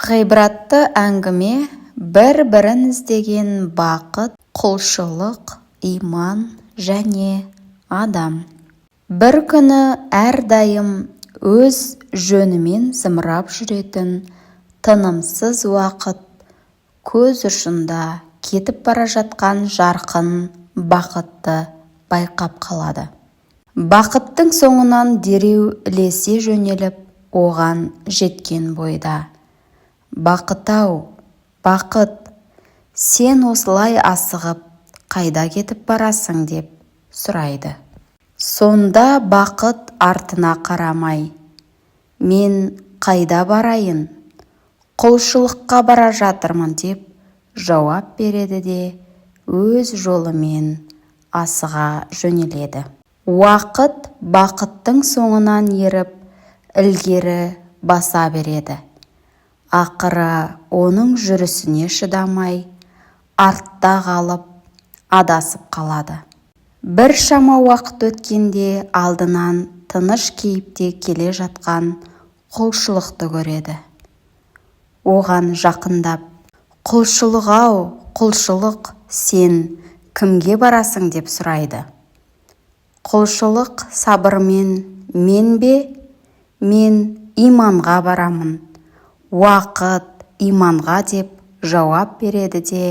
Ғибратты әңгіме бір-бірін іздеген бақыт, құлшылық, иман және адам. Бір күні әрдайым өз жөнімен зымырап жүретін тынымсыз уақыт көз ұшында кетіп бара жатқан жарқын бақытты байқап қалады. Бақыттың соңынан дереу ілесе жөнеліп, оған жеткен бойда: «Бақыт-ау, бақыт, сен осылай асығып, қайда кетіп барасың?» деп сұрайды. Сонда бақыт артына қарамай: «Мен қайда барайын? Құлшылыққа бара жатырмын» деп жауап береді де өз жолымен асыға жөнеледі. Уақыт бақыттың соңынан еріп, ілгері баса береді. Ақыры оның жүрісіне шыдамай, артта қалып, адасып қалады. Бір шама уақыт өткенде алдынан тыныш кейіпте келе жатқан құлшылықты көреді. Оған жақындап: «Құлшылық-ау, құлшылық, сен кімге барасың?» деп сұрайды. Құлшылық сабырмен: «Мен бе? Мен иманға барамын, уақыт иманға» деп жауап береді де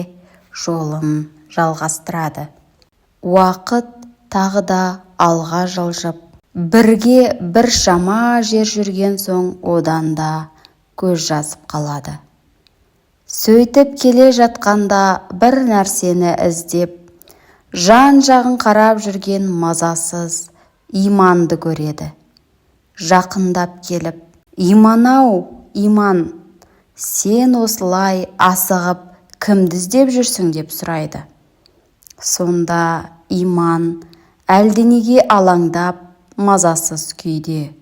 жолын жалғастырады. Уақыт тағы да алға жылжып, бірге бір шама жер жүрген соң одан да көз жазып қалады. Сөйтіп келе жатқанда бір нәрсені іздеп, жан-жағын қарап жүрген мазасыз иманды көреді. Жақындап келіп: «Иман-ау, иман, сен осылай асығып кімді іздеп жүрсің?» деп сұрайды. Сонда иман әлденеге алаңдап, мазасыз күйде: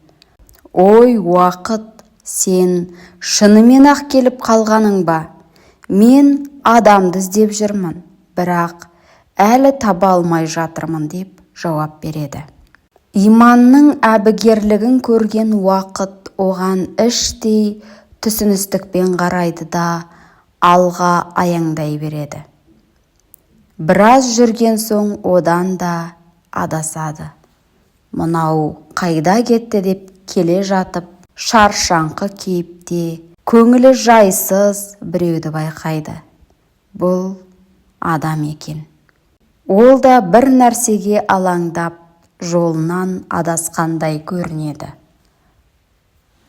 «Ой, уақыт, сен шынымен-ақ келіп қалғаның ба? Мен адамды іздеп жүрмін, бірақ әлі таба алмай жатырмын» деп жауап береді. Иманның әбігерлігін көрген уақыт оған іштей түсіністікпен қарайды да алға аяңдай береді. Біраз жүрген соң одан да адасады. Мынау қайда кетті деп келе жатып, шаршаңқы кейіпте, көңілі жайсыз біреуді байқайды. Бұл адам екен. Ол да бір нәрсеге алаңдап, жолынан адасқандай көрінеді.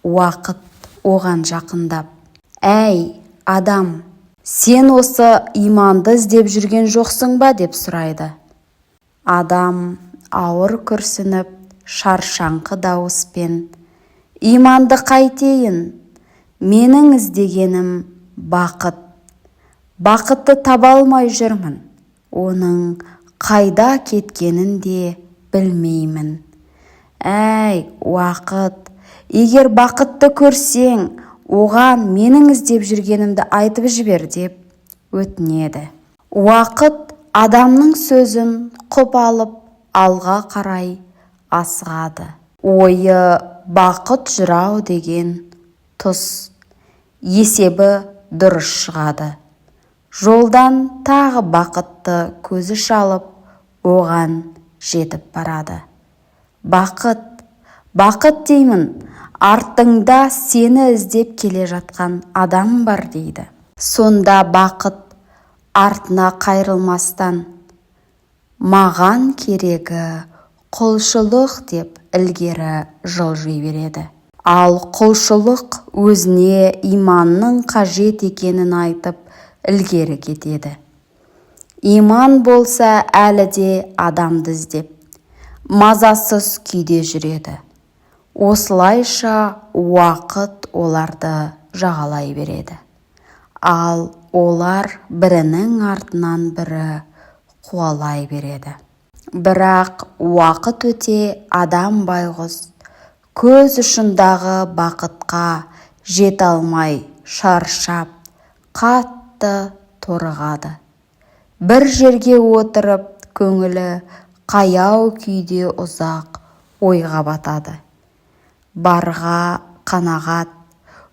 Уақыт оған жақындап: «Әй, адам, сен осы иманды іздеп жүрген жоқсың ба?» деп сұрайды. Адам ауыр күрсініп, шаршаңқы дауыспен: «Иманды қайтейін? Менің іздегенім бақыт. Бақытты таба алмай жүрмін. Оның қайда кеткенін де білмеймін. Әй, уақыт, егер бақытты көрсең, оған менің іздеп жүргенімді айтып жібер» деп өтінеді. Уақыт адамның сөзін құп алып, алға қарай асығады. Ойы бақыт жырау деген тұс, есебі дұрыс шығады. Жолдан тағы бақытты көзі шалып, оған жетіп барады. «Бақыт, бақыт деймін, артыңда сені іздеп келе жатқан адам бар» дейді. Сонда бақыт артына қайрылмастан: «Маған керегі құлшылық» деп ілгері жылжи береді. Ал құлшылық өзіне иманның қажет екенін айтып ілгері кетеді. Иман болса әлі де адамды іздеп, мазасыз күйде жүреді. Осылайша уақыт оларды жағалай береді. Ал олар бірінің артынан бірі қуалай береді. Бірақ уақыт өте адам байғұс көз ұшындағы бақытқа жете алмай шаршап, қатты торығады. Бір жерге отырып, көңілі қаяу күйде ұзақ ойға батады. Барға қанағат,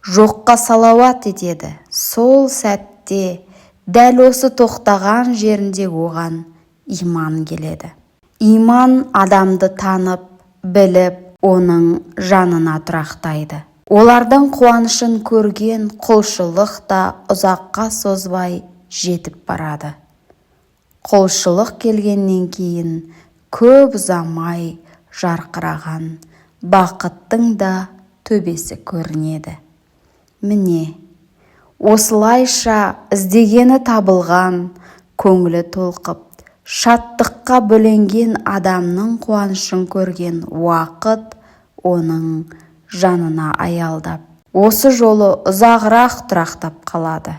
жоққа салауат етеді. Сол сәтте дәл осы тоқтаған жерінде оған иман келеді. Иман адамды танып, біліп, оның жанына тұрақтайды. Олардың қуанышын көрген құлшылық та ұзаққа созбай жетіп барады. Құлшылық келгеннен кейін көп ұзамай жарқыраған бақыттың да төбесі көрінеді. Міне, осылайша іздегені табылған, көңілі толқып, шаттыққа бөленген адамның қуанышын көрген уақыт оның жанына аялдап, осы жолы ұзағырақ тұрақтап қалады.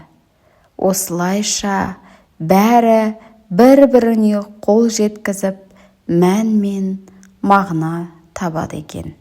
Осылайша бәрі бір-біріне қол жеткізіп, мән мен мағына табады екен.